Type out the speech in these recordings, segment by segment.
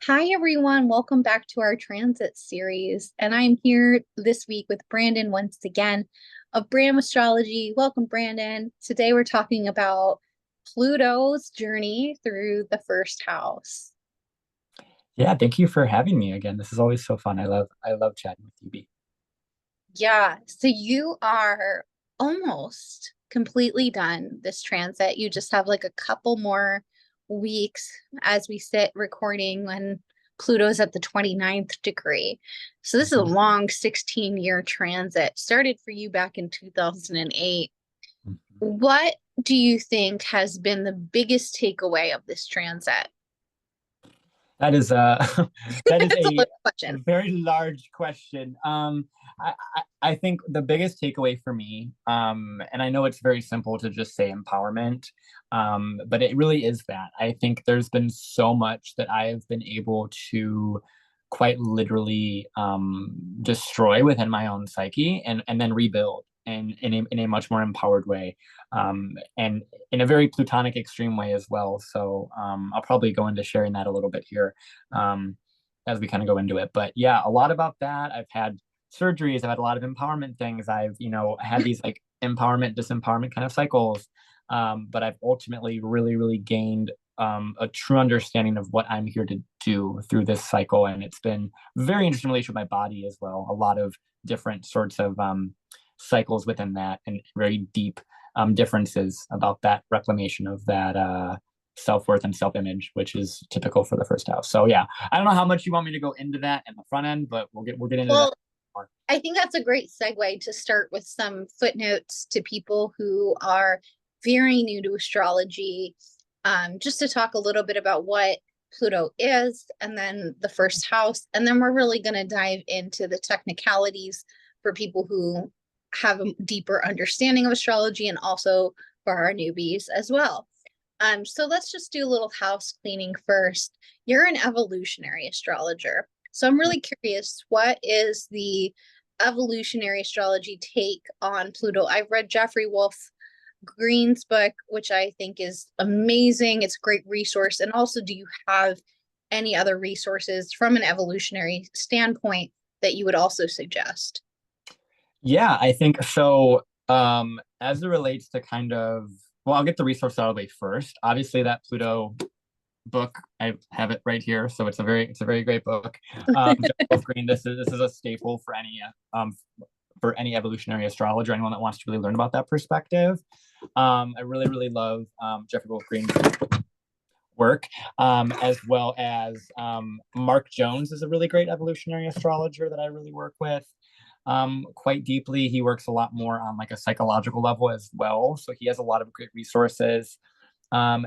Hi, everyone. Welcome back to our transit series. And I'm here this week with Brandon once again of Bram Astrology. Welcome, Brandon. Today we're talking about Pluto's journey through the first house. Yeah, thank you for having me again. This is always so fun. I love chatting with you, B. Yeah, so you are almost completely done this transit. You just have like a couple more weeks as we sit recording when Pluto's at the 29th degree. So this is a Mhm. long 16-year transit. Started for you back in 2008. Mhm. What do you think has been the biggest takeaway of this transit? That is that is It's a a little question. very large question. I think the biggest takeaway for me, and I know it's very simple to just say empowerment, but it really is that. I think there's been so much that I have been able to quite literally destroy within my own psyche and then rebuild in a much more empowered way, and in a very plutonic extreme way as well. So I'll probably go into sharing that a little bit here, um, as we kind of go into it. But yeah, a lot about that. I've had surgeries. I've had a lot of empowerment things. I've had these like empowerment disempowerment kind of cycles, but I've ultimately really gained a true understanding of what I'm here to do through this cycle. And it's been very interesting relation with my body as well. A lot of different sorts of cycles within that, and very deep differences about that reclamation of that self-worth and self-image, which is typical for the first house. So yeah, I don't know how much you want me to go into that in the front end, but we'll get into that Well, more. I think that's a great segue to start with some footnotes to people who are very new to astrology, just to talk a little bit about what Pluto is, and then the first house. And then we're really going to dive into the technicalities for people who have a deeper understanding of astrology and also for our newbies as well. So let's just do a little house cleaning first. You're an evolutionary astrologer. So I'm really curious, what is the evolutionary astrology take on Pluto? I've read Jeffrey Wolf Green's book, which I think is amazing. It's a great resource. And also, do you have any other resources from an evolutionary standpoint that you would also suggest? Yeah, I think so. As it relates to kind of, well, I'll get the resource out of the way first. Obviously, that Pluto book, I have it right here, so it's a very great book. Joseph Green, this is a staple for any evolutionary astrologer, anyone that wants to really learn about that perspective. I really love Jeffrey Wolf Green's work, as well as Mark Jones is a really great evolutionary astrologer that I really work with quite deeply. He works a lot more on like a psychological level as well, so he has a lot of great resources.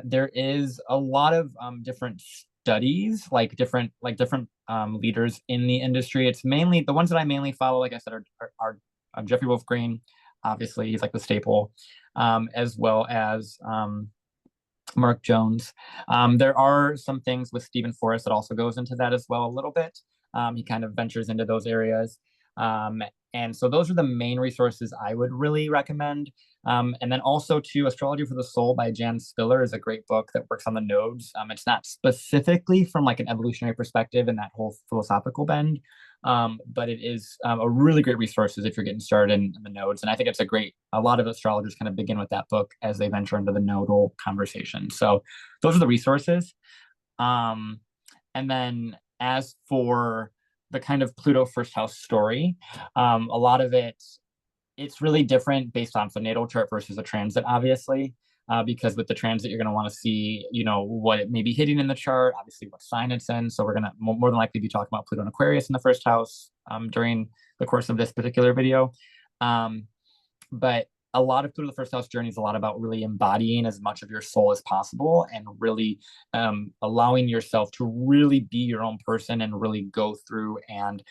There is a lot of different studies, like different leaders in the industry. It's mainly the ones that I mainly follow, like I said, are Jeffrey Wolf Green. Obviously, he's like the staple, as well as Mark Jones. There are some things with Stephen Forrest that also goes into that as well a little bit. He kind of ventures into those areas. And so those are the main resources I would really recommend. And then also to Astrology for the Soul by Jan Spiller is a great book that works on the nodes. It's not specifically from like an evolutionary perspective and that whole philosophical bend, but it is a really great resources if you're getting started in the nodes. And I think it's a lot of astrologers kind of begin with that book as they venture into the nodal conversation. So those are the resources. Um, and then as for the kind of Pluto first house story, a lot of it's really different based on the natal chart versus a transit, obviously. Because with the transit, you're going to want to see, what it may be hitting in the chart, obviously what sign it's in. So we're going to more than likely be talking about Pluto and Aquarius in the first house during the course of this particular video. Um, but a lot of Pluto the first house journey is a lot about really embodying as much of your soul as possible and really allowing yourself to really be your own person and really go through and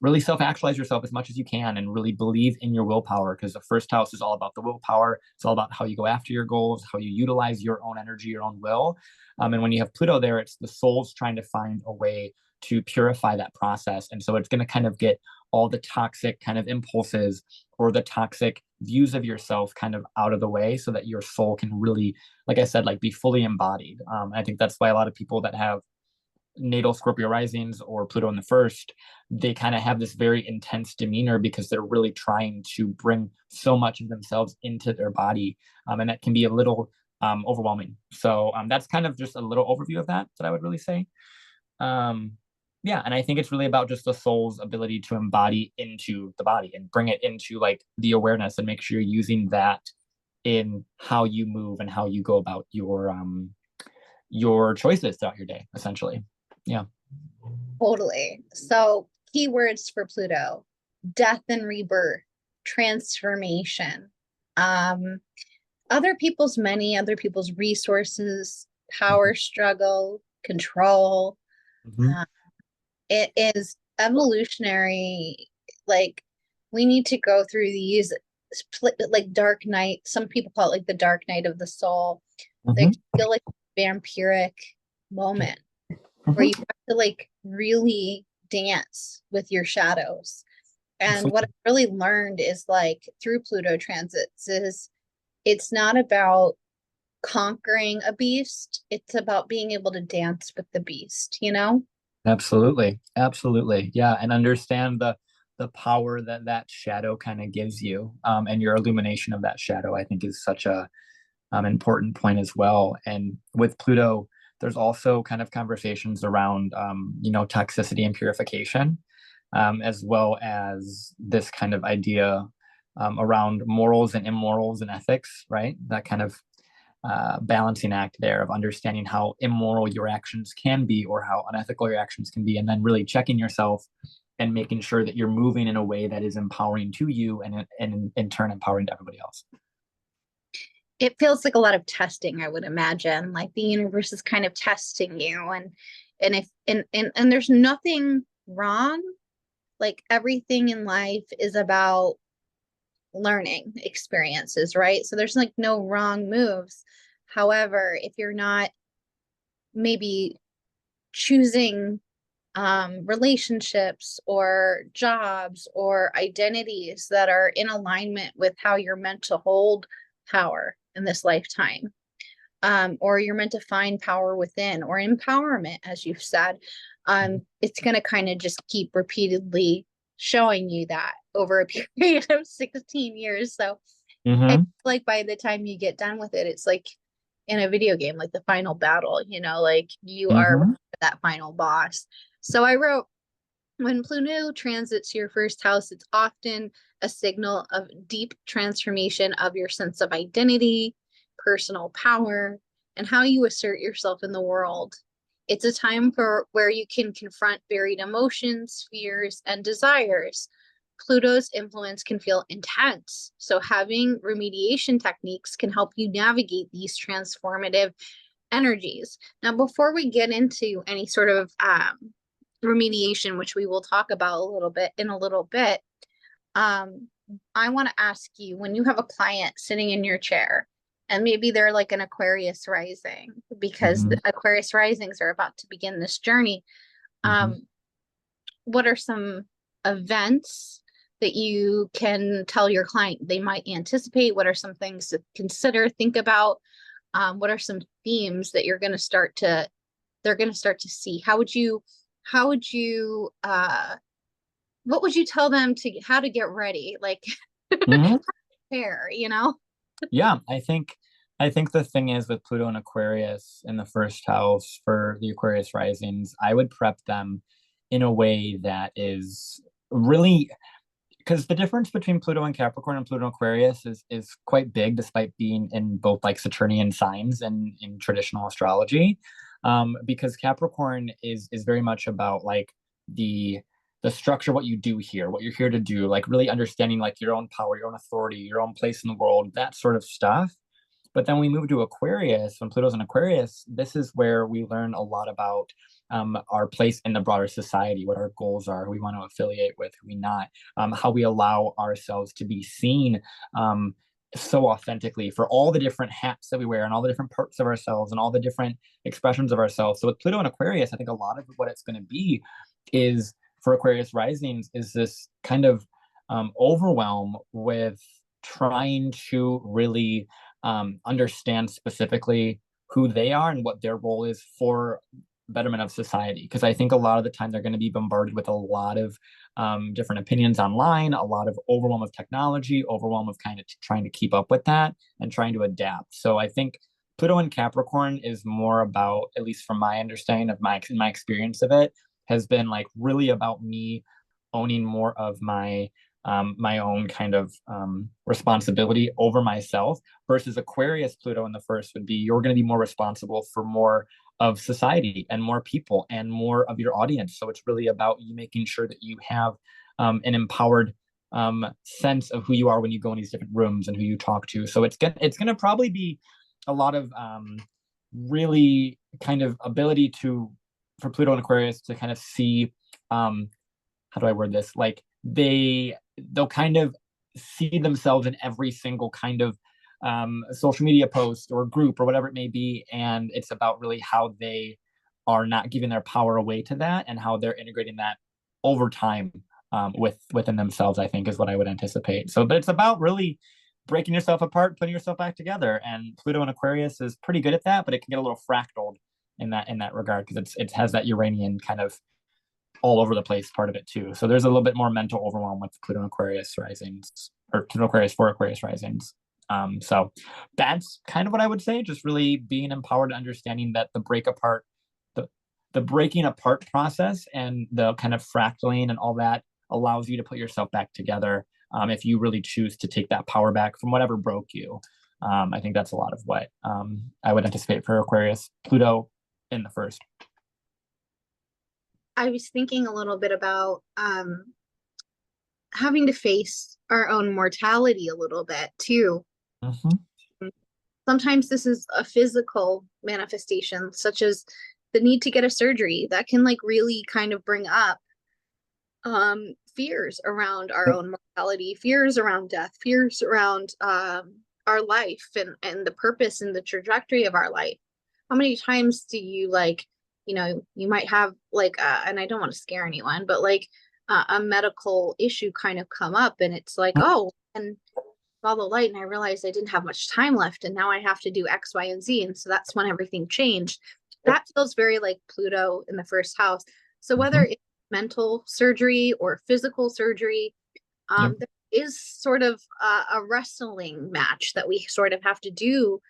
really self-actualize yourself as much as you can and really believe in your willpower, because the first house is all about the willpower. It's all about how you go after your goals, how you utilize your own energy, your own will. And when you have Pluto there, it's the soul's trying to find a way to purify that process. And so it's going to kind of get all the toxic kind of impulses or the toxic views of yourself kind of out of the way so that your soul can really, like I said, like be fully embodied. I think that's why a lot of people that have natal Scorpio risings or Pluto in the first, they kind of have this very intense demeanor because they're really trying to bring so much of themselves into their body. And that can be a little overwhelming. So that's kind of just a little overview of that I would really say. Um, yeah, and I think it's really about just the soul's ability to embody into the body and bring it into like the awareness and make sure you're using that in how you move and how you go about your choices throughout your day, essentially. Yeah. Totally. So, keywords for Pluto: death and rebirth, transformation, um, other people's money, other people's resources, power struggle, control. Mm-hmm. Uh, it is evolutionary. Like, we need to go through these like dark night. Some people call it like the dark night of the soul. They Mm-hmm. feel like vampiric moment where Mm-hmm. you have to like really dance with your shadows. And what Absolutely. I really learned is like through Pluto transits is it's not about conquering a beast, it's about being able to dance with the beast, you know? Absolutely. Absolutely. Yeah. And understand the power that that shadow kind of gives you, and your illumination of that shadow, I think is such a important point as well. And with Pluto, there's also kind of conversations around, toxicity and purification, as well as this kind of idea around morals and immorals and ethics, right? That kind of balancing act there of understanding how immoral your actions can be or how unethical your actions can be, and then really checking yourself and making sure that you're moving in a way that is empowering to you and in turn empowering to everybody else. It feels like a lot of testing, I would imagine. Like the universe is kind of testing you and if and there's nothing wrong. Like everything in life is about learning experiences, right? So there's like no wrong moves. However, if you're not maybe choosing relationships or jobs or identities that are in alignment with how you're meant to hold power in this lifetime, or you're meant to find power within or empowerment, as you've said, it's going to kind of just keep repeatedly showing you that over a period of 16 years. So I feel Mm-hmm. like by the time you get done with it, it's like in a video game, like the final battle, like you are Mm-hmm. that final boss. So I wrote, when Pluto transits your first house, it's often a signal of deep transformation of your sense of identity, personal power, and how you assert yourself in the world. It's a time for where you can confront buried emotions, fears, and desires. Pluto's influence can feel intense, so having remediation techniques can help you navigate these transformative energies. Now, before we get into any sort of remediation, which we will talk about a little bit in a little bit, um, I want to ask you, when you have a client sitting in your chair and maybe they're like an Aquarius rising, because Mm-hmm. the Aquarius risings are about to begin this journey, Mm-hmm. um, what are some events that you can tell your client they might anticipate? What are some things to consider, think about? What are some themes that they're going to start to see? How would you what would you tell them to how to get ready, like Mm-hmm. prepare? Yeah, I think the thing is with Pluto and Aquarius in the first house for the Aquarius risings, I would prep them in a way that is really, because the difference between Pluto and Capricorn and Pluto and Aquarius is quite big, despite being in both like Saturnian signs and in traditional astrology. Because Capricorn is very much about like the the structure, what you do here, what you're here to do, like really understanding like your own power, your own authority, your own place in the world, that sort of stuff. But then we move to Aquarius. When Pluto's in Aquarius, this is where we learn a lot about our place in the broader society, what our goals are, who we want to affiliate with, who we not, how we allow ourselves to be seen so authentically for all the different hats that we wear and all the different parts of ourselves and all the different expressions of ourselves. So with Pluto and Aquarius, I think a lot of what it's going to be is for Aquarius risings is this kind of overwhelm with trying to really understand specifically who they are and what their role is for betterment of society. Because I think a lot of the time they're going to be bombarded with a lot of different opinions online, a lot of overwhelm of technology, overwhelm of kind of trying to keep up with that and trying to adapt. So I think Pluto in Capricorn is more about, at least from my understanding of my experience of it, has been like really about me owning more of my own kind of responsibility over myself, versus Aquarius Pluto in the first would be you're going to be more responsible for more of society and more people and more of your audience. So it's really about you making sure that you have an empowered sense of who you are when you go in these different rooms and who you talk to. So it's gonna probably be a lot of really kind of ability to for Pluto and Aquarius to kind of see how do I word this? Like they'll kind of see themselves in every single kind of social media post or group or whatever it may be, and it's about really how they are not giving their power away to that and how they're integrating that over time within themselves. I think is what I would anticipate. So, but it's about really breaking yourself apart, putting yourself back together, and Pluto and Aquarius is pretty good at that, but it can get a little fractaled in that regard because it has that Uranian kind of all over the place part of it too. So there's a little bit more mental overwhelm with Pluto and Aquarius risings, or Pluto Aquarius for Aquarius risings. So that's kind of what I would say. Just really being empowered, understanding that the breaking apart process and the kind of fractaling and all that allows you to put yourself back together. If you really choose to take that power back from whatever broke you. I think that's a lot of what I would anticipate for Aquarius, Pluto in the first. I was thinking a little bit about having to face our own mortality a little bit too. Mm-hmm. Sometimes this is a physical manifestation, such as the need to get a surgery that can like really kind of bring up fears around our own mortality, fears around death, fears around our life and the purpose and the trajectory of our life. How many times do you like, you know, you might have like and I don't want to scare anyone, but like a medical issue kind of come up and it's like, oh, and saw the light and I realized I didn't have much time left and now I have to do X, Y, and Z. And so that's when everything changed. That feels very like Pluto in the first house. So whether Mm-hmm. it's mental surgery or physical surgery, Yep. there is sort of a wrestling match that we sort of have to do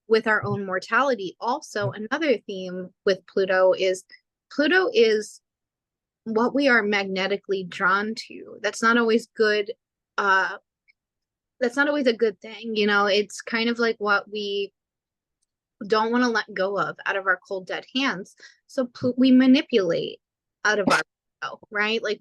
with our own mortality. Also, another theme with Pluto is what we are magnetically drawn to. That's not always good. That's not always a good thing. You know, it's kind of like what we don't want to let go of out of our cold dead hands. So we manipulate out of our right? Like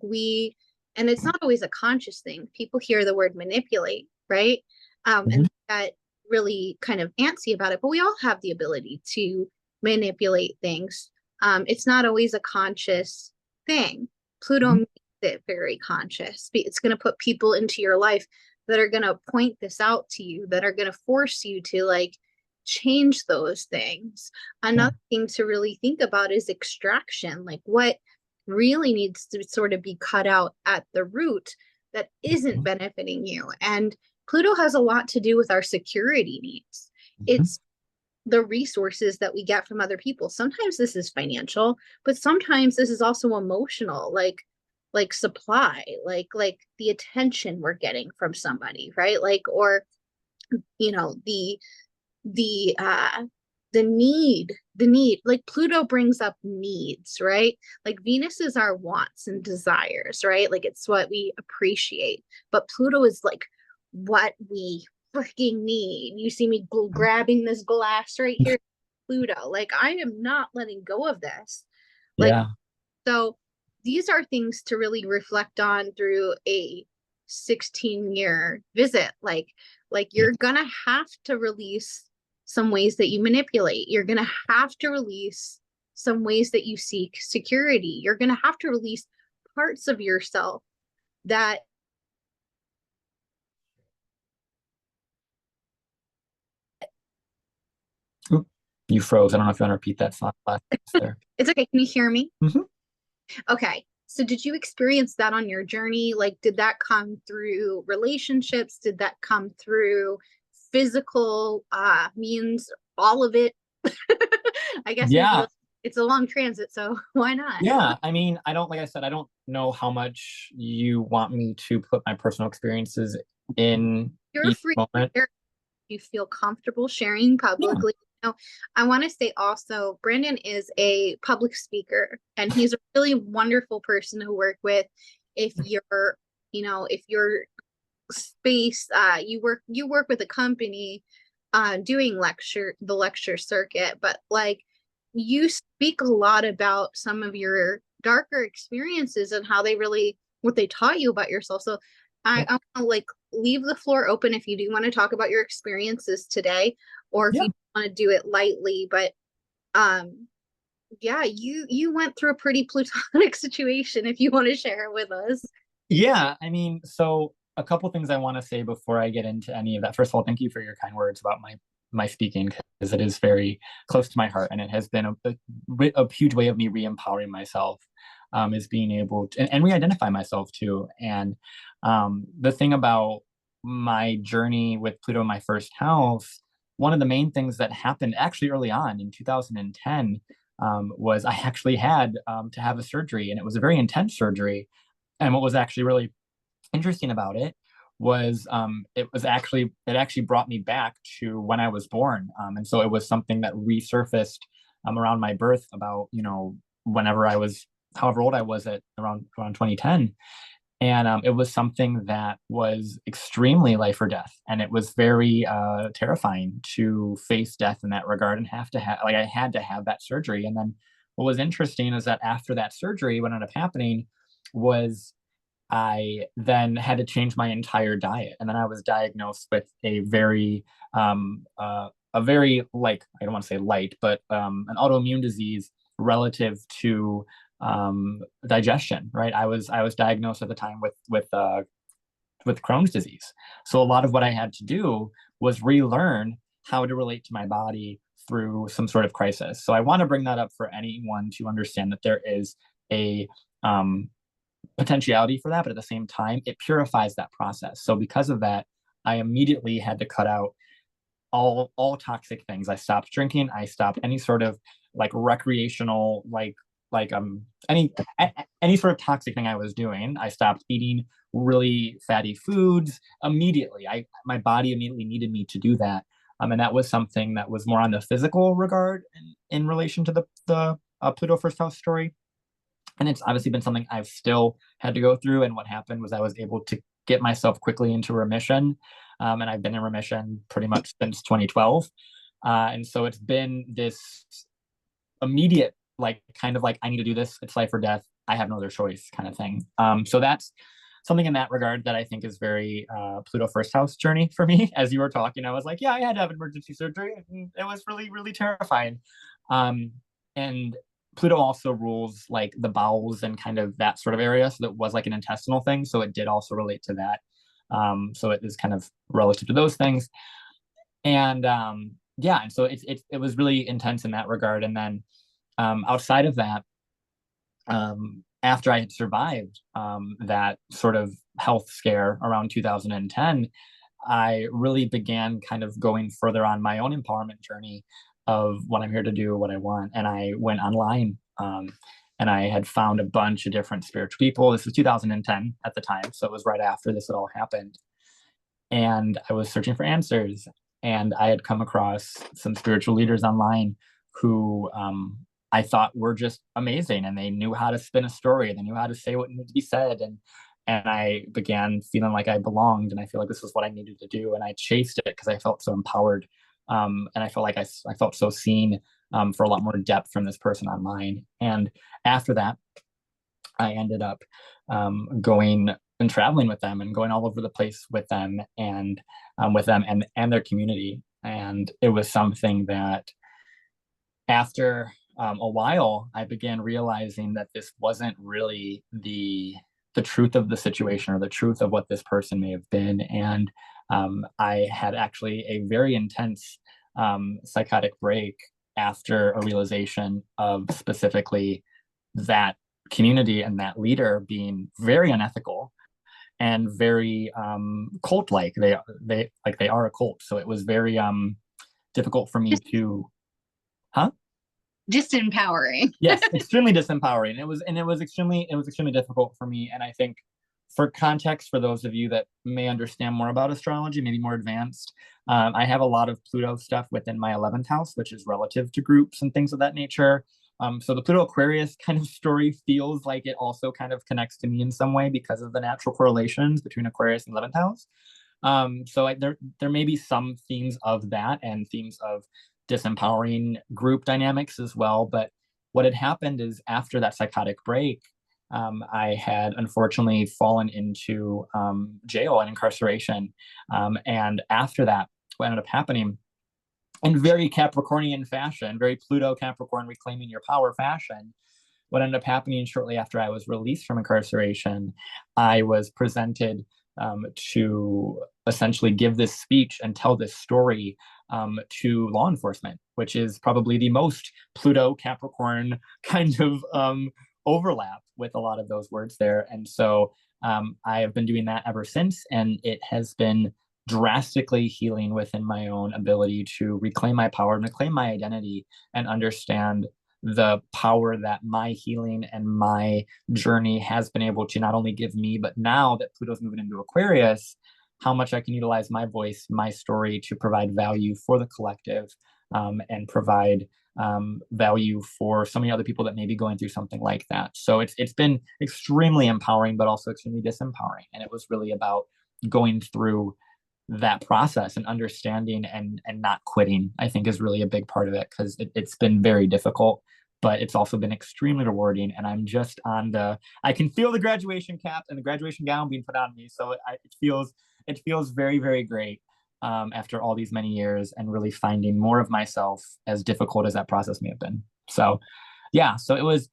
and it's not always a conscious thing. People hear the word manipulate, right? Mm-hmm. And that really kind of antsy about it, but we all have the ability to manipulate things. It's not always a conscious thing. Pluto makes it very conscious. It's going to put people into your life that are going to point this out to you, that are going to force you to like change those things. Another thing to really think about is extraction, like what really needs to sort of be cut out at the root that isn't benefiting you. And Pluto has a lot to do with our security needs. It's the resources that we get from other people. Sometimes this is financial, but sometimes this is also emotional, like supply, like the attention we're getting from somebody, right? Like, or you know, the need, like Pluto brings up needs, right? Like Venus is our wants and desires, right? Like it's what we appreciate, but Pluto is like what we freaking need. You see me grabbing this glass right here, Pluto. Like I am not letting go of this. Like, Yeah. so these are things to really reflect on through a 16-year visit. Like you're gonna have to release some ways that you manipulate. You're gonna have to release some ways that you seek security. You're gonna have to release parts of yourself that Oop, you froze. I don't know if you want to repeat that last there. it's okay. Can you hear me? Mm-hmm. Okay. So did you experience that on your journey? Like, did that come through relationships? Did that come through physical means? All of it? I guess maybe Yeah. it's a long transit, so why not? Yeah, I mean, I don't, like I said, I don't know how much you want me to put my personal experiences in You're each free to moment. share if you feel comfortable sharing Yeah, publicly. I want to say also, Brandon is a public speaker and he's a really wonderful person to work with. If you're, if your space, you work with a company doing the lecture circuit, but like you speak a lot about some of your darker experiences and how they really what they taught you about yourself. So I, yeah, I want to like leave the floor open if you do want to talk about your experiences today, or if yeah. you want to do it lightly. But um, yeah, you went through a pretty plutonic situation. If you want to share it with us. Yeah, I mean, so a couple things I want to say before I get into any of that. First of all, thank you for your kind words about my speaking, because it is very close to my heart, and it has been a huge way of me re-empowering myself, is being able to and re-identify myself too. And the thing about my journey with Pluto in my first house, one of the main things that happened actually early on in 2010, was I actually had to have a surgery, and it was a very intense surgery. And what was actually really interesting about it was, it actually brought me back to when I was born, and so it was something that resurfaced around my birth, about whenever I was, however old I was, at around 2010. And it was something that was extremely life or death, and it was very terrifying to face death in that regard, and have to have, like, I had to have that surgery. And then what was interesting is that after that surgery, what ended up happening was I then had to change my entire diet, and then I was diagnosed with a very, like, I don't want to say light, but an autoimmune disease relative to digestion. Right, I was diagnosed at the time with Crohn's disease. So a lot of what I had to do was relearn how to relate to my body through some sort of crisis. So I want to bring that up for anyone to understand that there is a um, potentiality for that, but at the same time, it purifies that process. So because of that, I immediately had to cut out all toxic things. I stopped drinking. I stopped any sort of like recreational, like any sort of toxic thing I was doing. I stopped eating really fatty foods immediately. I My body immediately needed me to do that. And that was something that was more on the physical regard in relation to the Pluto first house story. And it's obviously been something I've still had to go through. And what happened was I was able to get myself quickly into remission. And I've been in remission pretty much since 2012. And so it's been this immediate, like, kind of like, I need to do this. It's life or death. I have no other choice, kind of thing. So that's something in that regard that I think is very Pluto first house journey for me. As you were talking, I was like, yeah, I had to have emergency surgery. And it was really, really terrifying. And Pluto also rules like the bowels and kind of that sort of area. So that was like an intestinal thing. So it did also relate to that. So it is kind of relative to those things. And yeah, and so it was really intense in that regard. And then outside of that, after I had survived that sort of health scare around 2010, I really began kind of going further on my own empowerment journey of what I'm here to do, what I want. And I went online, and I had found a bunch of different spiritual people. This was 2010 at the time. So it was right after this had all happened. And I was searching for answers. And I had come across some spiritual leaders online who I thought were just amazing, and they knew how to spin a story. They knew how to say what needed to be said, and I began feeling like I belonged, and I feel like this was what I needed to do, and I chased it because I felt so empowered, and I felt like I felt so seen for a lot more depth from this person online. And after that, I ended up going and traveling with them and going all over the place with them and their community. And it was something that after a while, I began realizing that this wasn't really the truth of the situation or the truth of what this person may have been. And I had actually a very intense psychotic break after a realization of specifically that community and that leader being very unethical and very cult like. They are a cult, so it was very difficult for me to, huh? disempowering. Yes, extremely disempowering. It was extremely difficult for me. And I think for context, for those of you that may understand more about astrology, maybe more advanced, I have a lot of Pluto stuff within my 11th house, which is relative to groups and things of that nature. So the Pluto Aquarius kind of story feels like it also kind of connects to me in some way because of the natural correlations between Aquarius and 11th house. There may be some themes of that and themes of disempowering group dynamics as well. But what had happened is after that psychotic break, I had unfortunately fallen into jail and incarceration. And after that, what ended up happening in very Capricornian fashion, very Pluto Capricorn reclaiming your power fashion, what ended up happening shortly after I was released from incarceration, I was presented to essentially give this speech and tell this story to law enforcement, which is probably the most Pluto Capricorn kind of overlap with a lot of those words there. And so I have been doing that ever since, and it has been drastically healing within my own ability to reclaim my power and reclaim my identity and understand the power that my healing and my journey has been able to not only give me, but now that Pluto's moving into Aquarius, how much I can utilize my voice, my story to provide value for the collective, and provide value for so many other people that may be going through something like that. So it's been extremely empowering, but also extremely disempowering. And it was really about going through that process and understanding and not quitting, I think, is really a big part of it, because it's been very difficult, but it's also been extremely rewarding. And I'm just on I can feel the graduation cap and the graduation gown being put on me. So it feels very, very great, after all these many years, and really finding more of myself, as difficult as that process may have been. So yeah, so it was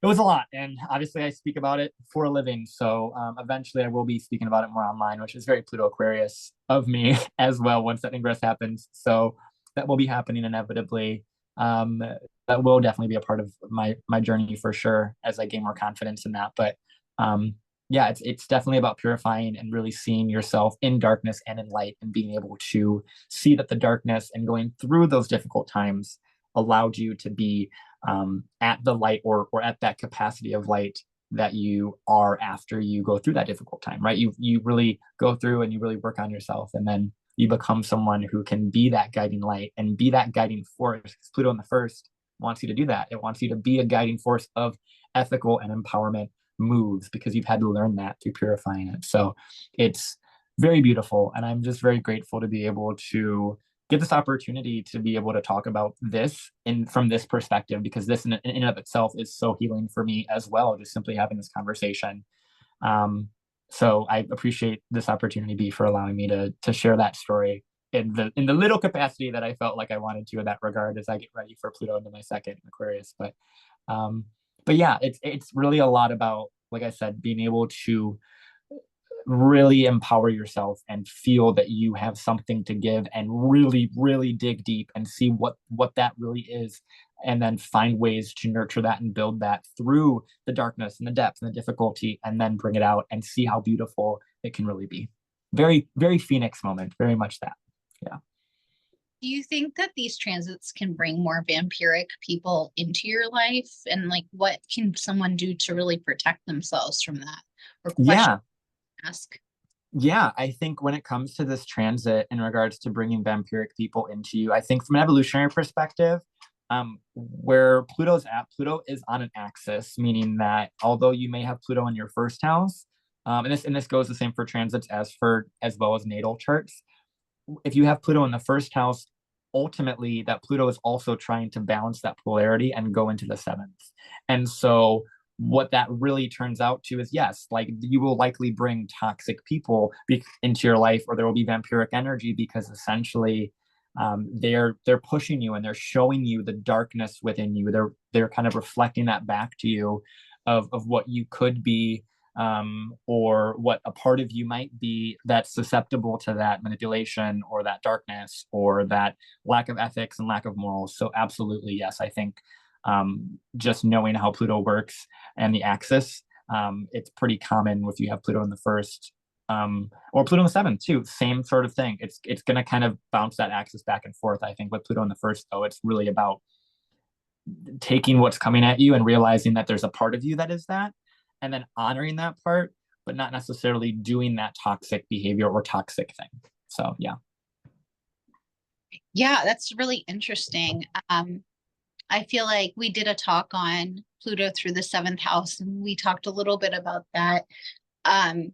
a lot, and obviously I speak about it for a living. So eventually I will be speaking about it more online, which is very Pluto Aquarius of me as well once that ingress happens. So that will be happening inevitably. um, that will definitely be a part of my journey for sure as I gain more confidence in that. But um, yeah, it's definitely about purifying and really seeing yourself in darkness and in light, and being able to see that the darkness and going through those difficult times allowed you to be at the light, or at that capacity of light that you are after you go through that difficult time, right? You really go through and you really work on yourself, and then you become someone who can be that guiding light and be that guiding force. Pluto in the first wants you to do that. It wants you to be a guiding force of ethical and empowerment moves, because you've had to learn that through purifying it. So it's very beautiful, and I'm just very grateful to be able to get this opportunity to be able to talk about this in from this perspective, because this in and of itself is so healing for me as well, just simply having this conversation. um, so I appreciate this opportunity, B, for allowing me to share that story in the little capacity that I felt like I wanted to in that regard, as I get ready for Pluto into my second Aquarius. Um, but yeah, it's really a lot about, like I said, being able to really empower yourself and feel that you have something to give, and really, really dig deep and see what that really is, and then find ways to nurture that and build that through the darkness and the depth and the difficulty, and then bring it out and see how beautiful it can really be. Very, very Phoenix moment, very much that. Yeah. Do you think that these transits can bring more vampiric people into your life? And like, what can someone do to really protect themselves from that? Or question, Yeah. ask? Yeah, I think when it comes to this transit in regards to bringing vampiric people into you, I think from an evolutionary perspective, where Pluto's at, Pluto is on an axis, meaning that although you may have Pluto in your first house, and this goes the same for transits as well as natal charts. If you have Pluto in the first house, ultimately that Pluto is also trying to balance that polarity and go into the seventh. And so what that really turns out to is, yes, like you will likely bring toxic people into your life, or there will be vampiric energy, because essentially they're pushing you and they're showing you the darkness within you. They're kind of reflecting that back to you of what you could be, or what a part of you might be that's susceptible to that manipulation or that darkness or that lack of ethics and lack of morals. So absolutely, yes, I think just knowing how Pluto works and the axis, it's pretty common if you have Pluto in the first, or Pluto in the seventh too. Same sort of thing. It's going to kind of bounce that axis back and forth. I think with Pluto in the first, though, it's really about taking what's coming at you and realizing that there's a part of you that is that, and then honoring that part, but not necessarily doing that toxic behavior or toxic thing. So yeah. Yeah, that's really interesting. I feel like we did a talk on Pluto through the seventh house, and we talked a little bit about that. Um,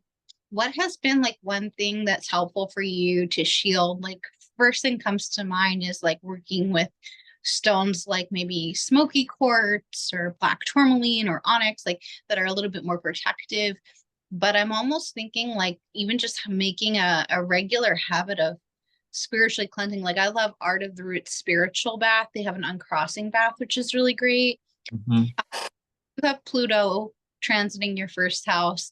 what has been like one thing that's helpful for you to shield? Like, first thing comes to mind is like working with stones like maybe smoky quartz or black tourmaline or onyx, like that are a little bit more protective. But I'm almost thinking like even just making a regular habit of spiritually cleansing. Like I love Art of the Root spiritual bath. They have an uncrossing bath, which is really great. Mm-hmm. You have Pluto transiting your first house.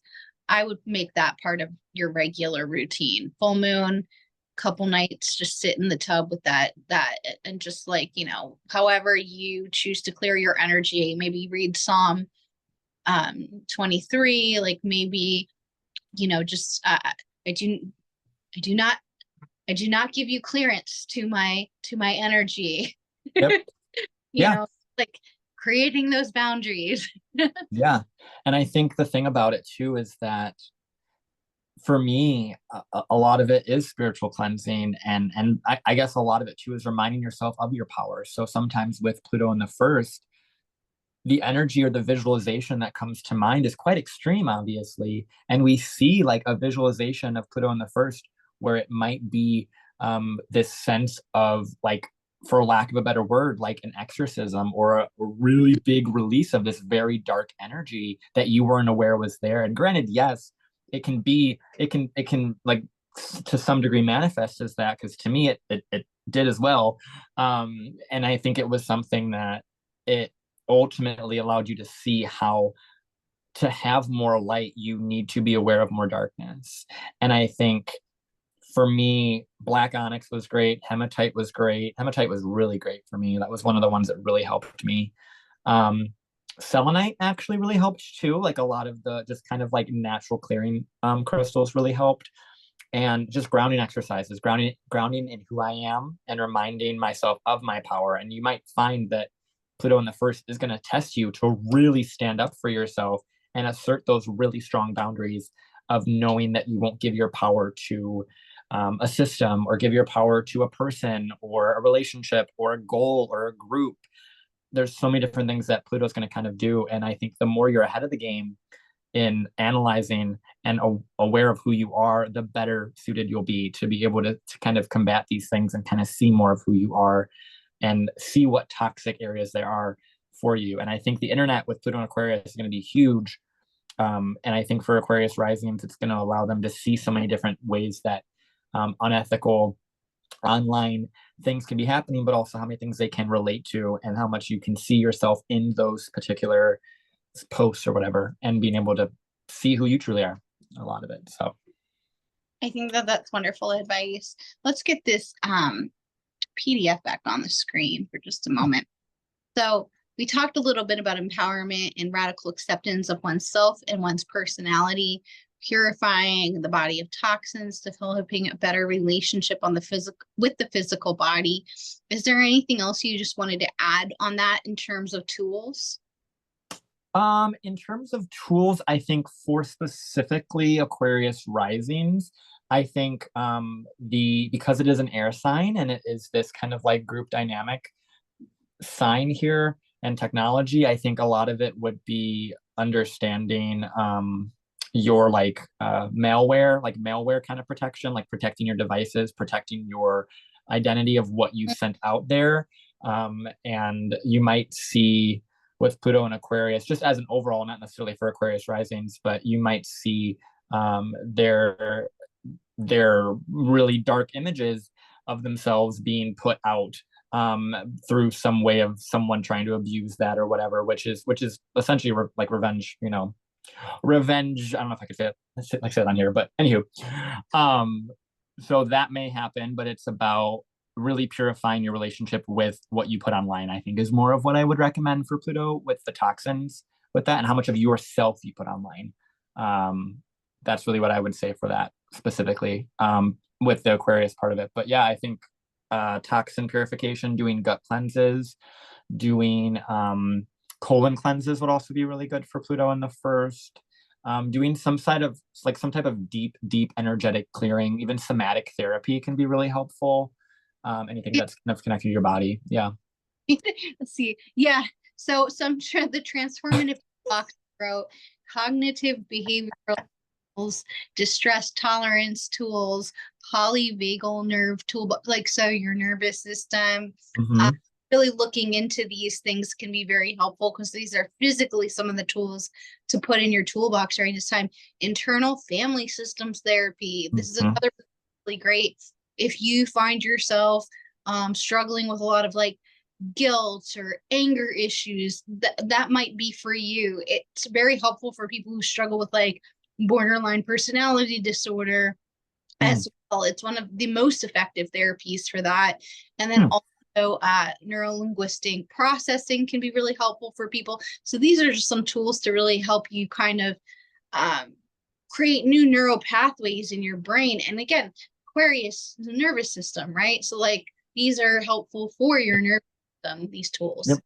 I would make that part of your regular routine. Full moon, couple nights, just sit in the tub with that and just like, however you choose to clear your energy, maybe read Psalm 23, like maybe, just I do I do not I do not give you clearance to my energy. Yep. you Yeah. know, like creating those boundaries. Yeah. And I think the thing about it too is that for me, a lot of it is spiritual cleansing, and I guess a lot of it too is reminding yourself of your power. So sometimes with Pluto in the first, the energy or the visualization that comes to mind is quite extreme, obviously. And we see like a visualization of Pluto in the first where it might be this sense of like, for lack of a better word, like an exorcism or a really big release of this very dark energy that you weren't aware was there. And granted, yes, it can like to some degree manifest as that, because to me it did as well. And I think it was something that it ultimately allowed you to see how to have more light, you need to be aware of more darkness. And I think for me, black onyx was great. Hematite was great. Hematite was really great for me. That was one of the ones that really helped me. Um, Selenite actually really helped too. Like a lot of the just kind of like natural clearing crystals really helped. And just grounding exercises, grounding in who I am and reminding myself of my power. And you might find that Pluto in the first is going to test you to really stand up for yourself and assert those really strong boundaries of knowing that you won't give your power to a system or give your power to a person or a relationship or a goal or a group. There's so many different things that Pluto's going to kind of do. And I think the more you're ahead of the game in analyzing and aware of who you are, the better suited you'll be to be able to kind of combat these things and kind of see more of who you are and see what toxic areas there are for you. And I think the internet with Pluto and Aquarius is going to be huge. And I think for Aquarius risings, it's going to allow them to see so many different ways that unethical online things can be happening, but also how many things they can relate to and how much you can see yourself in those particular posts or whatever, and being able to see who you truly are, a lot of it. So I think that that's wonderful advice. Let's get this PDF back on the screen for just a moment. So we talked a little bit about empowerment and radical acceptance of oneself and one's personality, purifying the body of toxins, developing a better relationship on the physical with the physical body. Is there anything else you just wanted to add on that in terms of tools? in terms of tools, I think for specifically Aquarius risings, I think the because it is an air sign and it is this kind of like group dynamic sign here and technology, I think a lot of it would be understanding your like malware kind of protection, like protecting your devices, protecting your identity of what you sent out there. And you might see with Pluto and Aquarius, just as an overall, not necessarily for Aquarius risings, but you might see their really dark images of themselves being put out through some way of someone trying to abuse that or whatever, which is essentially like revenge, revenge. I don't know if I could say it on here, but anywho, um, so that may happen, but it's about really purifying your relationship with what you put online. I think is more of what I would recommend for Pluto with the toxins with that and how much of yourself you put online. That's really what I would say for that specifically with the Aquarius part of it. But yeah, I think toxin purification, doing gut cleanses, Doing colon cleanses would also be really good for Pluto in the first. Doing some type of deep energetic clearing, even somatic therapy can be really helpful. Anything that's kind of connected to your body. Yeah. Let's see. Yeah. So the transformative box wrote cognitive behavioral tools, distress tolerance tools, polyvagal nerve tool, like so your nervous system. Uh, Mm-hmm. really looking into these things can be very helpful because these are physically some of the tools to put in your toolbox during this time. Internal family systems therapy. This is Mm-hmm. another really great if you find yourself struggling with a lot of like guilt or anger issues, that might be for you. It's very helpful for people who struggle with like borderline personality disorder Mm-hmm. as well. It's one of the most effective therapies for that. And then also neuro-linguistic processing can be really helpful for people. So these are just some tools to really help you kind of um, create new neural pathways in your brain. And again, Aquarius is a nervous system, right? So like these are helpful for your nervous system, these Yep. tools.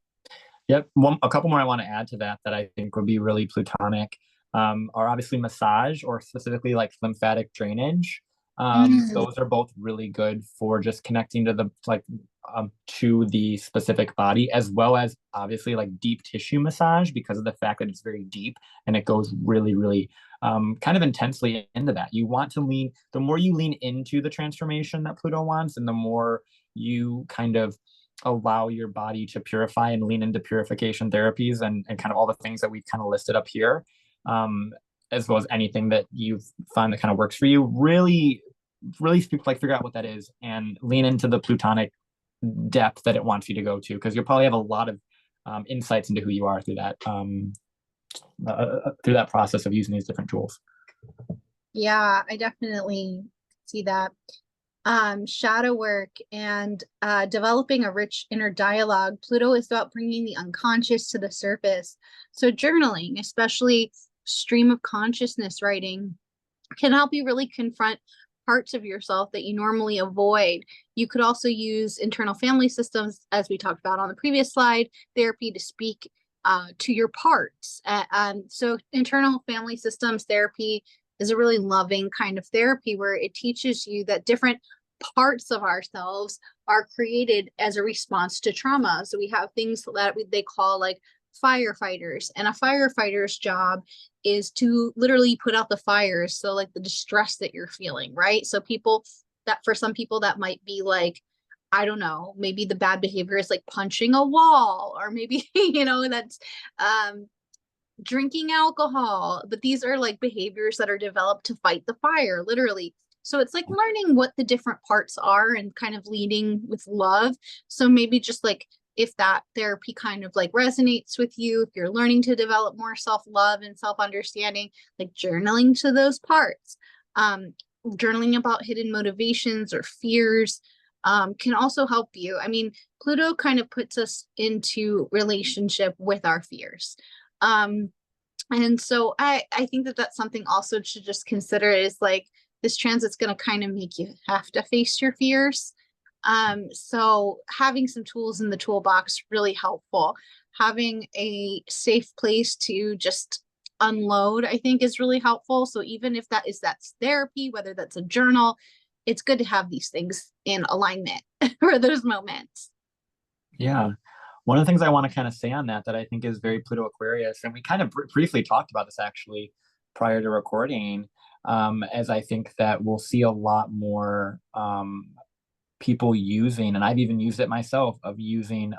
Yep. A couple more I want to add to that I think would be really plutonic are obviously massage or specifically like lymphatic drainage. Mm. Those are both really good for just connecting to the to the specific body, as well as obviously like deep tissue massage because of the fact that it's very deep and it goes really kind of intensely into that. You want to lean, the more you lean into the transformation that Pluto wants, and the more you kind of allow your body to purify and lean into purification therapies and kind of all the things that we've kind of listed up here, as well as anything that you find that kind of works for you. Really figure out what that is and lean into the plutonic depth that it wants you to go to, because you'll probably have a lot of insights into who you are through that process of using these different tools. Yeah, I definitely see that. Shadow work and developing a rich inner dialogue. Pluto is about bringing the unconscious to the surface. So journaling, especially stream of consciousness writing, can help you really confront parts of yourself that you normally avoid. You could also use internal family systems, as we talked about on the previous slide, therapy to speak to your parts. So internal family systems therapy is a really loving kind of therapy where it teaches you that different parts of ourselves are created as a response to trauma. So we have things that they call like firefighters, and a firefighter's job is to literally put out the fires. So like the distress that you're feeling, right? So people that for some people that might be like, I don't know, maybe the bad behavior is like punching a wall, or maybe, that's drinking alcohol. But these are like behaviors that are developed to fight the fire, literally. So it's like learning what the different parts are and kind of leading with love. So maybe just like if that therapy kind of like resonates with you, if you're learning to develop more self-love and self-understanding, like journaling to those parts, journaling about hidden motivations or fears, can also help you. I mean, Pluto kind of puts us into relationship with our fears. And so I think that that's something also to just consider is like this transit's going to kind of make you have to face your fears. So having some tools in the toolbox really helpful. Having a safe place to just unload, I think, is really helpful. So even if that's therapy, whether that's a journal, it's good to have these things in alignment for those moments. Yeah. One of the things I want to kind of say on that I think is very Pluto Aquarius, and we kind of briefly talked about this actually prior to recording, as I think that we'll see a lot more people using, and I've even used it myself, of using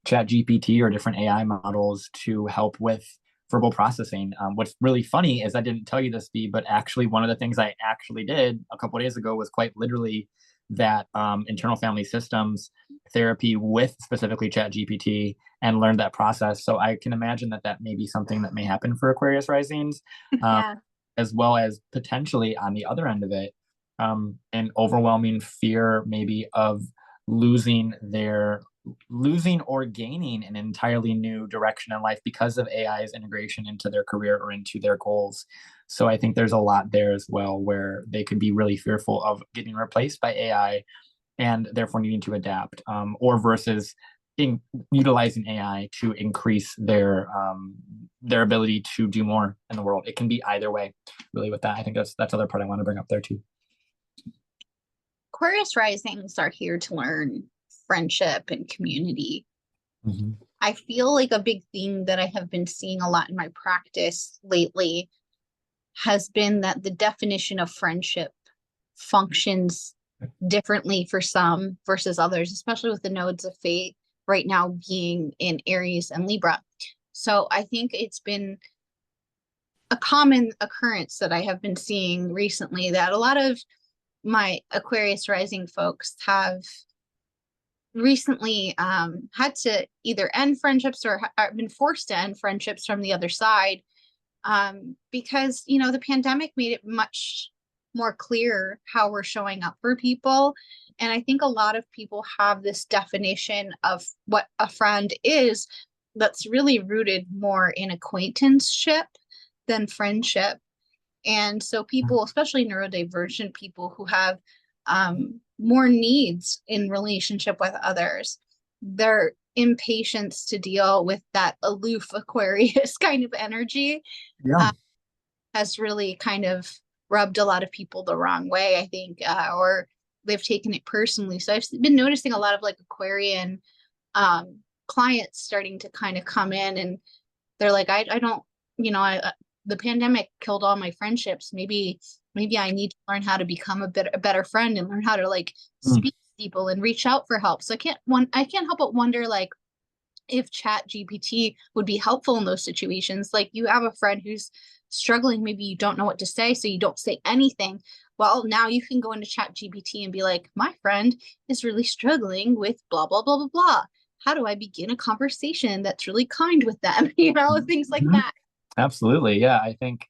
chat GPT or different AI models to help with verbal processing. What's really funny is I didn't tell you this, Bea, but actually one of the things I actually did a couple of days ago was quite literally that internal family systems therapy with specifically chat GPT, and learned that process. So I can imagine that may be something that may happen for Aquarius risings, um, Yeah. as well as potentially on the other end of it, an overwhelming fear maybe of losing their losing or gaining an entirely new direction in life because of AI's integration into their career or into their goals. So I think there's a lot there as well where they could be really fearful of getting replaced by AI and therefore needing to adapt, or versus in utilizing AI to increase their ability to do more in the world. It can be either way, really. With that, I think that's other part I want to bring up there too. Aquarius risings are here to learn friendship and community. Mm-hmm. I feel like a big thing that I have been seeing a lot in my practice lately has been that the definition of friendship functions differently for some versus others, especially with the nodes of fate right now being in Aries and Libra. So I think it's been a common occurrence that I have been seeing recently that a lot of my Aquarius rising folks have recently had to either end friendships or been forced to end friendships from the other side, because the pandemic made it much more clear how we're showing up for people. And I think a lot of people have this definition of what a friend is that's really rooted more in acquaintanceship than friendship. And so people, especially neurodivergent people who have more needs in relationship with others, their impatience to deal with that aloof Aquarius kind of energy Yeah. has really kind of rubbed a lot of people the wrong way, I think, or they've taken it personally. So I've been noticing a lot of like Aquarian clients starting to kind of come in and they're like, I don't, the pandemic killed all my friendships. Maybe I need to learn how to become a better friend and learn how to like Mm. speak to people and reach out for help. So I can't help but wonder like if Chat GPT would be helpful in those situations. Like you have a friend who's struggling, maybe you don't know what to say, so you don't say anything. Well, now you can go into Chat GPT and be like, my friend is really struggling with blah blah blah blah blah. How do I begin a conversation that's really kind with them? Things like Mhm. that. Absolutely. Yeah. I think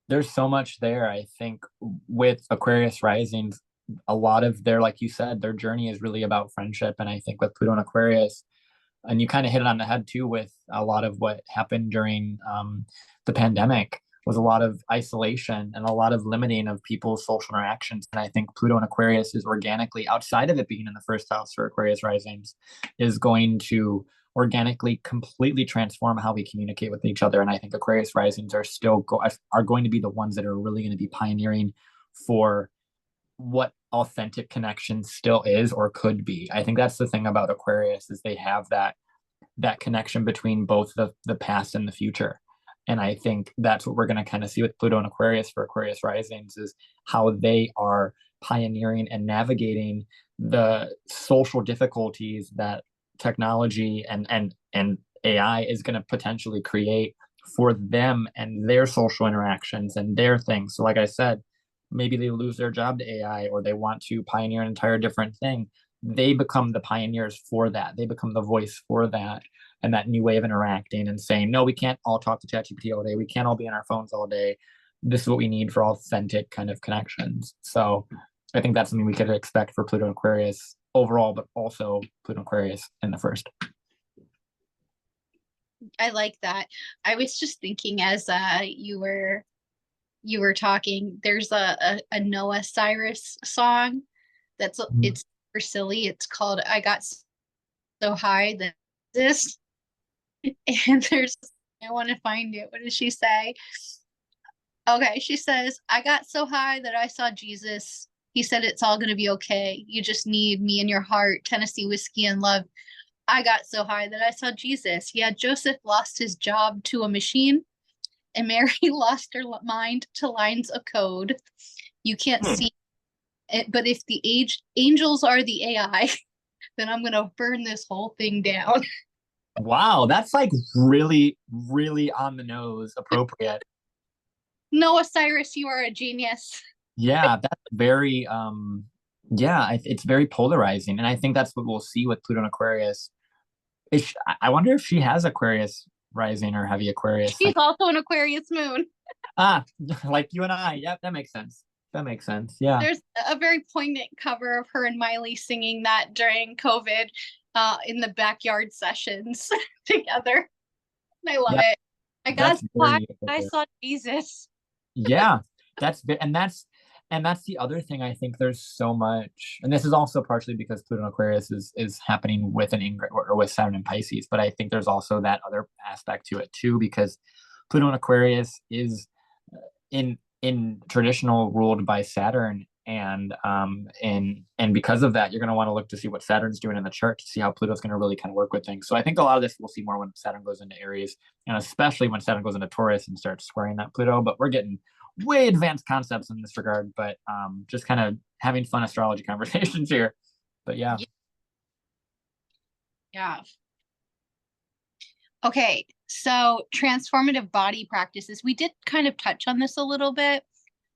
there's so much there. I think with Aquarius risings, a lot of their, like you said, their journey is really about friendship. And I think with Pluto and Aquarius, and you kind of hit it on the head too, with a lot of what happened during the pandemic was a lot of isolation and a lot of limiting of people's social interactions. And I think Pluto and Aquarius is organically, outside of it being in the first house for Aquarius risings, is going to organically completely transform how we communicate with each other. And I think Aquarius risings are going to be the ones that are really going to be pioneering for what authentic connection still is or could be. I think that's the thing about Aquarius is they have that connection between both the past and the future. And I think that's what we're going to kind of see with Pluto and Aquarius for Aquarius risings is how they are pioneering and navigating the social difficulties that technology and AI is going to potentially create for them and their social interactions and their things. So like I said, maybe they lose their job to AI or they want to pioneer an entire different thing. They become the pioneers for that. They become the voice for that and that new way of interacting and saying, no, we can't all talk to ChatGPT all day. We can't all be on our phones all day. This is what we need for authentic kind of connections. So I think that's something we could expect for Pluto and Aquarius overall, but also Pluto and Aquarius in the first. I like that. I was just thinking as you were talking, there's a Noah Cyrus song it's super silly. It's called I Got So High That This. And I want to find it. What does she say? Okay, she says, I got so high that I saw Jesus. He said it's all gonna be okay. You just need me in your heart, Tennessee whiskey and love. I got so high that I saw Jesus. Yeah, Joseph lost his job to a machine, and Mary lost her mind to lines of code. You can't see it, but if the angels are the AI, then I'm gonna burn this whole thing down. Wow, that's like really, really on the nose appropriate. Noah Cyrus, you are a genius. Yeah, that's very yeah, it's very polarizing. And I think that's what we'll see with Pluto and Aquarius. I wonder if she has Aquarius rising or heavy Aquarius. She's also an Aquarius moon. Ah, like you and I. Yep, that makes sense. That makes sense. Yeah. There's a very poignant cover of her and Miley singing that during COVID in the backyard sessions together. I love Yeah, it. I got that's so high, very I appropriate. saw Jesus. Yeah, and and that's the other thing. I think there's so much, and this is also partially because Pluto in Aquarius is happening with an Ingrid or with Saturn in Pisces, but I think there's also that other aspect to it too, because Pluto in Aquarius is in traditional ruled by Saturn, and because of that, you're going to want to look to see what Saturn's doing in the chart to see how Pluto's going to really kind of work with things. So I think a lot of this we'll see more when Saturn goes into Aries, and especially when Saturn goes into Taurus and starts squaring that Pluto. But we're getting way advanced concepts in this regard, but just kind of having fun astrology conversations here. But yeah. Yeah. Okay, so transformative body practices. We did kind of touch on this a little bit,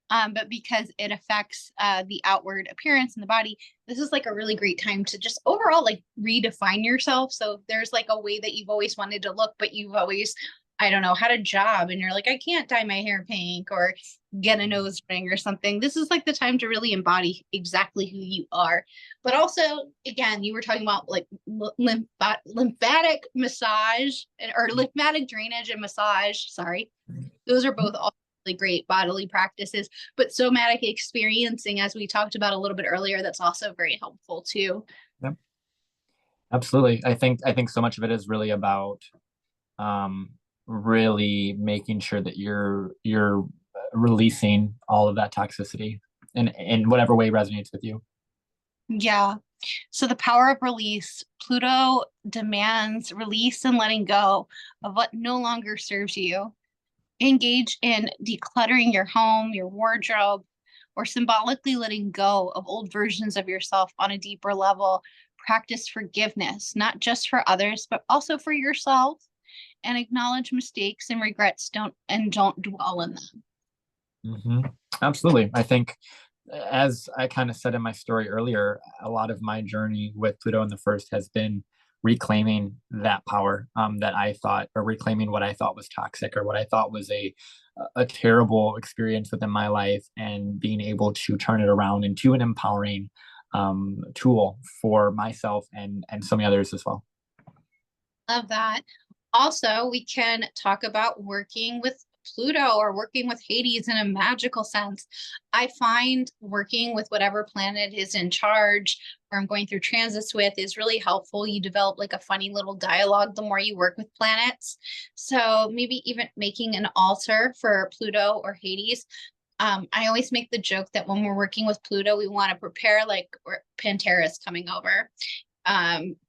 but because it affects the outward appearance in the body, this is like a really great time to just overall like redefine yourself. So if there's like a way that you've always wanted to look, but you've always, I don't know, had a job and you're like, I can't dye my hair pink or get a nose ring or something. This is like the time to really embody exactly who you are. But also, again, you were talking about like lymphatic massage or lymphatic drainage and massage. Sorry. Those are both all really great bodily practices, but somatic experiencing, as we talked about a little bit earlier, that's also very helpful too. Yep. Absolutely. I think so much of it is really about really making sure that you're releasing all of that toxicity in whatever way resonates with you. Yeah. So the power of release, Pluto demands release and letting go of what no longer serves you. Engage in decluttering your home, your wardrobe, or symbolically letting go of old versions of yourself on a deeper level. Practice forgiveness, not just for others, but also for yourself, and acknowledge mistakes and regrets. Don't dwell in them. Mm-hmm. Absolutely. I think, as I kind of said in my story earlier, a lot of my journey with Pluto in the first has been reclaiming that power that I thought, or reclaiming what I thought was toxic or what I thought was a terrible experience within my life, and being able to turn it around into an empowering tool for myself and so many others as well. Love that. Also, we can talk about working with Pluto or working with Hades in a magical sense. I find working with whatever planet is in charge or I'm going through transits with is really helpful. You develop like a funny little dialogue the more you work with planets. So maybe even making an altar for Pluto or Hades. I always make the joke that when we're working with Pluto, we want to prepare like Pantera's coming over.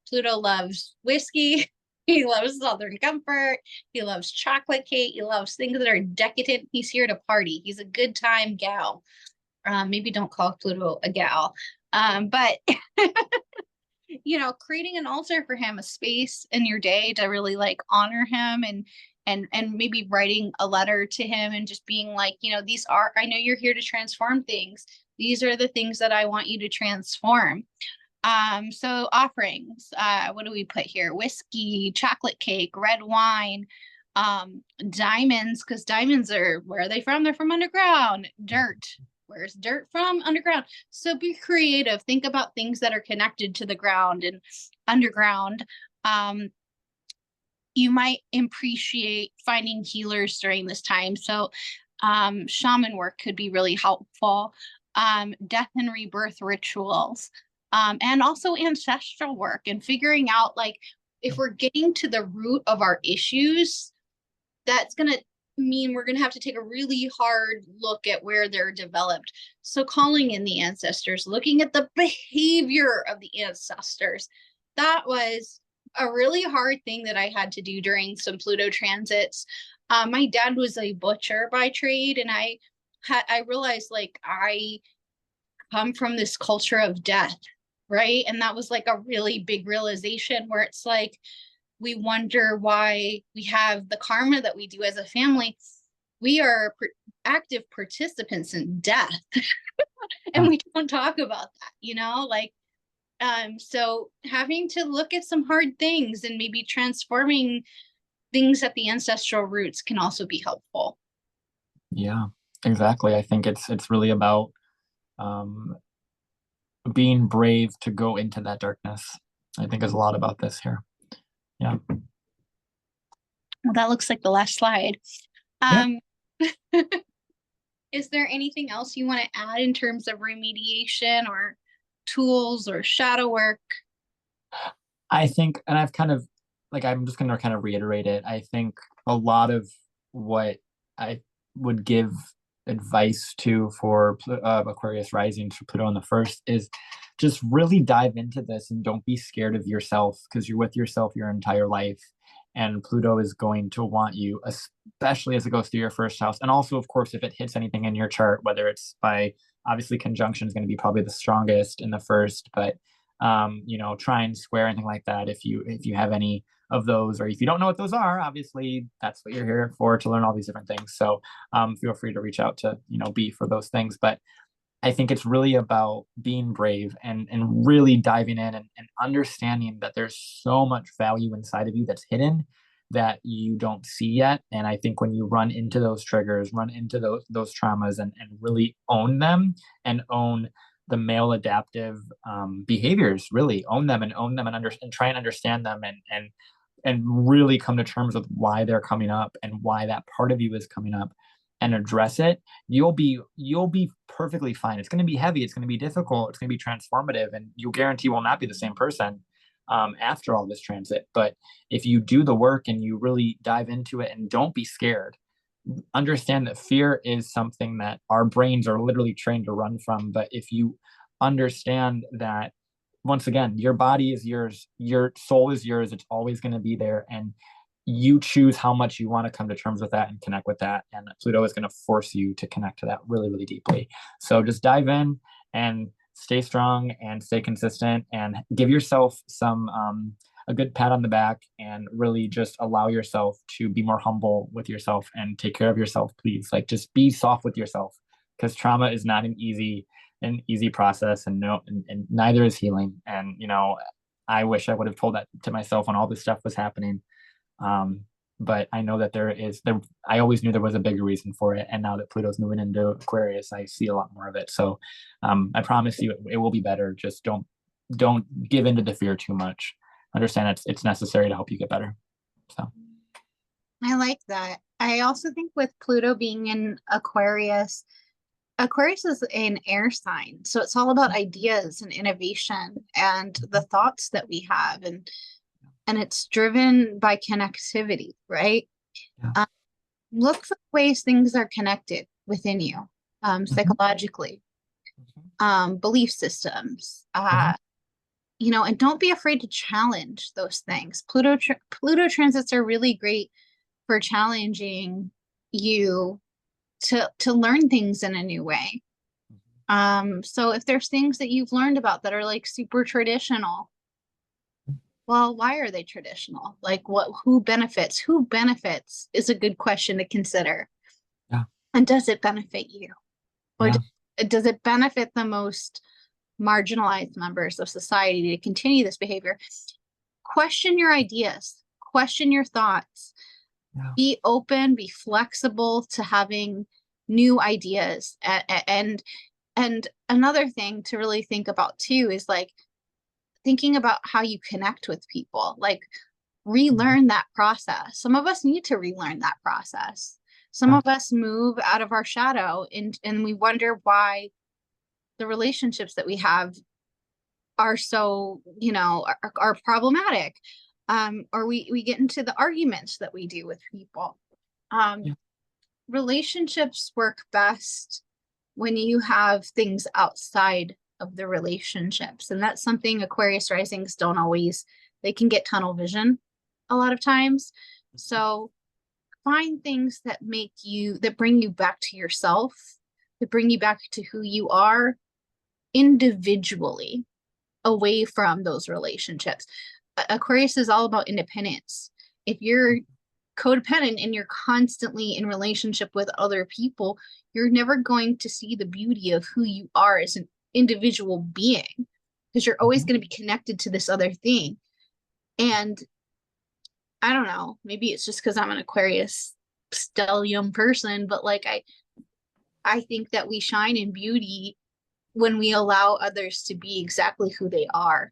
Pluto loves whiskey. He loves Southern comfort. He loves chocolate cake. He loves things that are decadent. He's here to party. He's a good time gal. Maybe don't call Pluto a gal. But creating an altar for him, a space in your day to really like honor him and maybe writing a letter to him and just being like, I know you're here to transform things. These are the things that I want you to transform. So offerings, what do we put here? Whiskey, chocolate cake, red wine, diamonds, because diamonds where are they from? They're from underground. Dirt. Where's dirt from? Underground. So be creative. Think about things that are connected to the ground and underground. You might appreciate finding healers during this time. So shaman work could be really helpful. Death and rebirth rituals. And also ancestral work and figuring out like if we're getting to the root of our issues, that's going to mean we're going to have to take a really hard look at where they're developed. So calling in the ancestors, looking at the behavior of the ancestors, that was a really hard thing that I had to do during some Pluto transits. My dad was a butcher by trade, and I realized like I come from this culture of death, right? And that was like a really big realization where it's like we wonder why we have the karma that we do as a family. We are active participants in death and we don't talk about that, so having to look at some hard things and maybe transforming things at the ancestral roots can also be helpful. Yeah, exactly. I think it's really about being brave to go into that darkness. I think there's a lot about this here. Yeah. Well, that looks like the last slide. Yeah. Is there anything else you want to add in terms of remediation or tools or shadow work? I think, and I've kind of like, I'm just going to kind of reiterate it. I think a lot of what I would give advice to for Aquarius rising to Pluto in the first is just really dive into this and don't be scared of yourself, because you're with yourself your entire life. And Pluto is going to want you, especially as it goes through your first house. And also, of course, if it hits anything in your chart, whether it's by obviously conjunction is going to be probably the strongest in the first, but try and square anything like that if you have any of those, or if you don't know what those are, obviously that's what you're here for, to learn all these different things. So feel free to reach out to B for those things. But I think it's really about being brave and really diving in and understanding that there's so much value inside of you that's hidden that you don't see yet. And I think when you run into those triggers, run into those traumas, and really own them, and own the male adaptive behaviors, really own them and and try and understand them, and really come to terms with why they're coming up and why that part of you is coming up, and address it, you'll be perfectly fine. It's going to be heavy, it's going to be difficult, it's going to be transformative, and you'll guarantee will not be the same person after all this transit. But if you do the work and you really dive into it and don't be scared, understand that fear is something that our brains are literally trained to run from. But if you understand that, once again, your body is yours, your soul is yours, it's always going to be there, and you choose how much you want to come to terms with that and connect with that. And Pluto is going to force you to connect to that really, really deeply. So just dive in and stay strong and stay consistent, and give yourself a good pat on the back, and really just allow yourself to be more humble with yourself and take care of yourself, please. Like, just be soft with yourself, because trauma is not an easy process, and no, and neither is healing. And I wish I would have told that to myself when all this stuff was happening. But I know that I always knew there was a bigger reason for it. And now that Pluto's moving into Aquarius, I see a lot more of it. So I promise you it will be better. Just don't give into the fear too much. Understand it's necessary to help you get better. So I like that. I also think with Pluto being in Aquarius, Aquarius is an air sign. So it's all about ideas and innovation and the thoughts that we have, and it's driven by connectivity, right? yeah. Look for ways things are connected within you, psychologically, belief systems, and don't be afraid to challenge those things. Pluto transits are really great for challenging you to learn things in a new way. So if there's things that you've learned about that are like super traditional, well, why are they traditional? Like, who benefits? Who benefits is a good question to consider. Yeah. And does it benefit you? Or Yeah. does it benefit the most marginalized members of society to continue this behavior? Question your ideas, question your thoughts, Yeah. be open, be flexible to having new ideas. And another thing to really think about too is like thinking about how you connect with people, like relearn that process. Some of us need to relearn that process. Some of us move out of our shadow, and we wonder why the relationships that we have are so, are problematic. Or we get into the arguments that we do with people. Yeah. Relationships work best when you have things outside of the relationships. And that's something Aquarius risings don't always, they can get tunnel vision a lot of times. So find things that bring you back to yourself, that bring you back to who you are individually, away from those relationships. Aquarius is all about independence. If you're codependent and you're constantly in relationship with other people, you're never going to see the beauty of who you are as an individual being, because you're always going to be connected to this other thing. And I don't know, maybe it's just because I'm an Aquarius stellium person, but like I think that we shine in beauty when we allow others to be exactly who they are.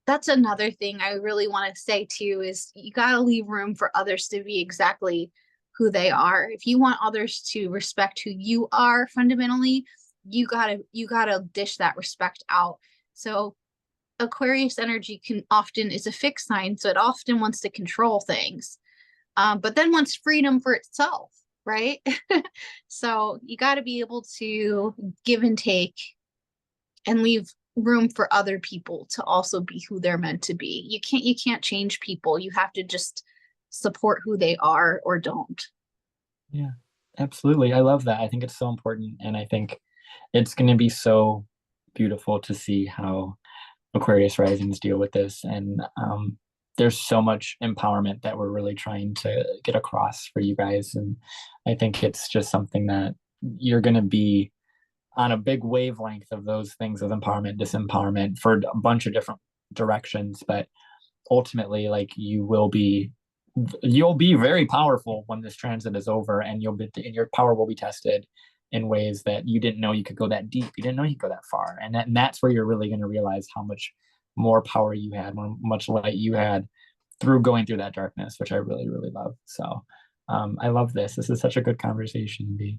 That's another thing I really want to say too, is you got to leave room for others to be exactly who they are. If you want others to respect who you are fundamentally, you gotta dish that respect out. So Aquarius energy can often is a fixed sign, so it often wants to control things, but then wants freedom for itself, right? So you got to be able to give and take and leave room for other people to also be who they're meant to be. You can't change people. You have to just support who they are or don't. Yeah, absolutely. I love that. I think it's so important. And I think it's going to be so beautiful to see how Aquarius risings deal with this. And there's so much empowerment that we're really trying to get across for you guys. And I think it's just something that you're going to be on a big wavelength of those things of empowerment, disempowerment for a bunch of different directions. But ultimately, like you'll be very powerful when this transit is over, and and your power will be tested in ways that you didn't know you could go that deep. You didn't know you could go that far. And that's where you're really going to realize how much more power you had, how much light you had through going through that darkness, which I really, really love. So I love this. This is such a good conversation, B.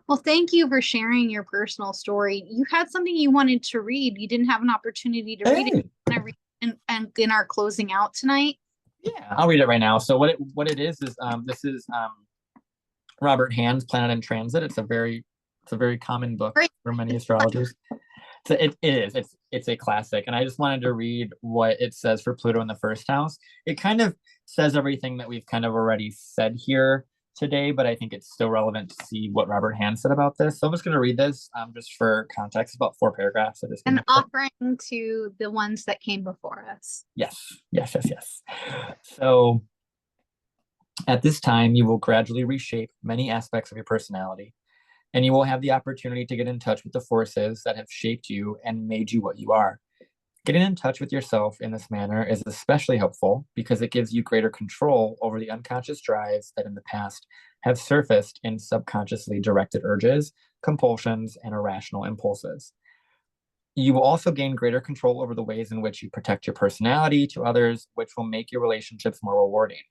Well, thank you for sharing your personal story. You had something you wanted to read. You didn't have an opportunity to read it. Hey. Can I read it in our closing out tonight? Yeah, I'll read it right now. So what it is this is Robert Hand's Planet in Transit. It's a very common book Great. for many astrologers. So it is. It's a classic. And I just wanted to read what it says for Pluto in the first house. It kind of says everything that we've kind of already said here today, but I think it's still relevant to see what Robert Hand said about this. So I'm just going to read this just for context, about 4 paragraphs. So just An offering to the ones that came before us. yes, yes, yes, yes. So at this time, you will gradually reshape many aspects of your personality, and you will have the opportunity to get in touch with the forces that have shaped you and made you what you are. Getting in touch with yourself in this manner is especially helpful because it gives you greater control over the unconscious drives that in the past have surfaced in subconsciously directed urges, compulsions, and irrational impulses. You will also gain greater control over the ways in which you protect your personality to others, which will make your relationships more rewarding.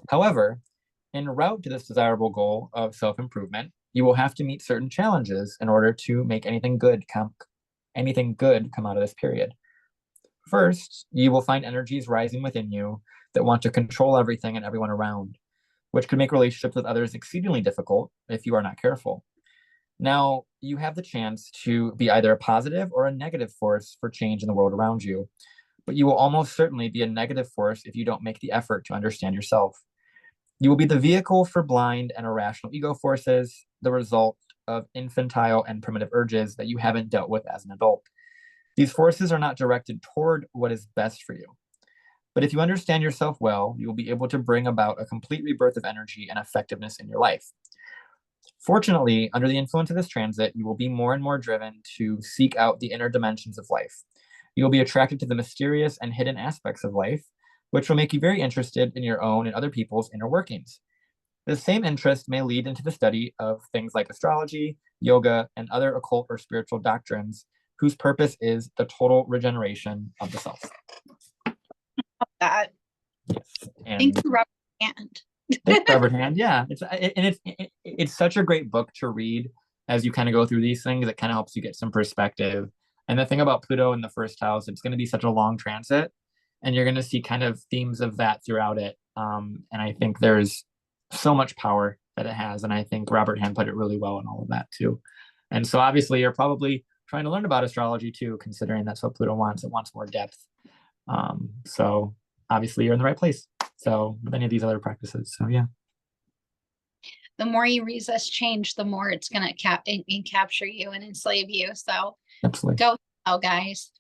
However, en route to this desirable goal of self-improvement, you will have to meet certain challenges in order to make anything good come out of this period. First, you will find energies rising within you that want to control everything and everyone around, which could make relationships with others exceedingly difficult if you are not careful. Now, you have the chance to be either a positive or a negative force for change in the world around you, but you will almost certainly be a negative force if you don't make the effort to understand yourself. You will be the vehicle for blind and irrational ego forces, the result of infantile and primitive urges that you haven't dealt with as an adult. These forces are not directed toward what is best for you. But if you understand yourself well, you will be able to bring about a complete rebirth of energy and effectiveness in your life. Fortunately, under the influence of this transit, you will be more and more driven to seek out the inner dimensions of life. You will be attracted to the mysterious and hidden aspects of life, which will make you very interested in your own and other people's inner workings. The same interest may lead into the study of things like astrology, yoga, and other occult or spiritual doctrines whose purpose is the total regeneration of the self. That. Yes. Thank you, Robert Hand. Thanks, Robert Hand. Yeah, it's such a great book to read as you kind of go through these things. It kind of helps you get some perspective. And the thing about Pluto in the first house, it's going to be such a long transit, and you're going to see kind of themes of that throughout it. And I think there's so much power that it has, and I think Robert Hand put it really well in all of that too. And so obviously, you're probably trying to learn about astrology too, considering that's what Pluto wants. It wants more depth. So obviously, you're in the right place. So with any of these other practices. So yeah. The more you resist change, the more it's going to capture you and enslave you. So Absolutely. Go, guys.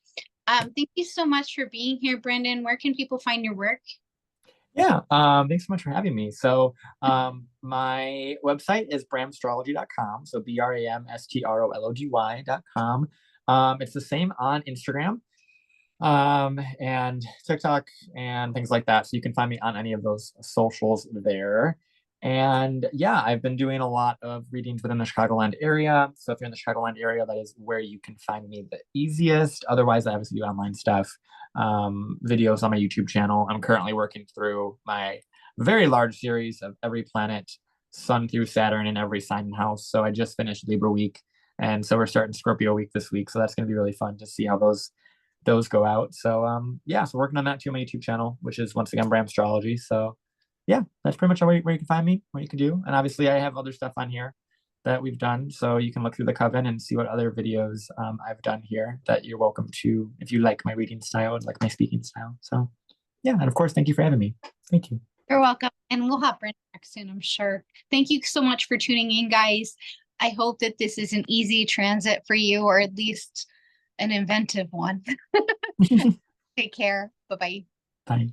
Thank you so much for being here, Brandon. Where can people find your work? Yeah, thanks so much for having me. So my website is bramstrology.com. So BRAMSTROLOGY.com. It's the same on Instagram and TikTok and things like that. So you can find me on any of those socials there. And yeah, I've been doing a lot of readings within the Chicagoland area. So if you're in the Chicagoland area, that is where you can find me the easiest. Otherwise, I obviously do online stuff, videos on my YouTube channel. I'm currently working through my very large series of every planet, Sun through Saturn in every sign and house. So I just finished Libra week, and so we're starting Scorpio week this week. So that's going to be really fun to see how those go out. So yeah, so working on that too on my YouTube channel, which is once again Bram Astrology. So yeah, that's pretty much where you can find me, what you can do. And obviously I have other stuff on here that we've done. So you can look through the coven and see what other videos I've done here that you're welcome to if you like my reading style and like my speaking style. So yeah, and of course, thank you for having me. Thank you. You're welcome. And we'll have Brandon back soon, I'm sure. Thank you so much for tuning in, guys. I hope that this is an easy transit for you, or at least an inventive one. Take care. Bye-bye. Bye.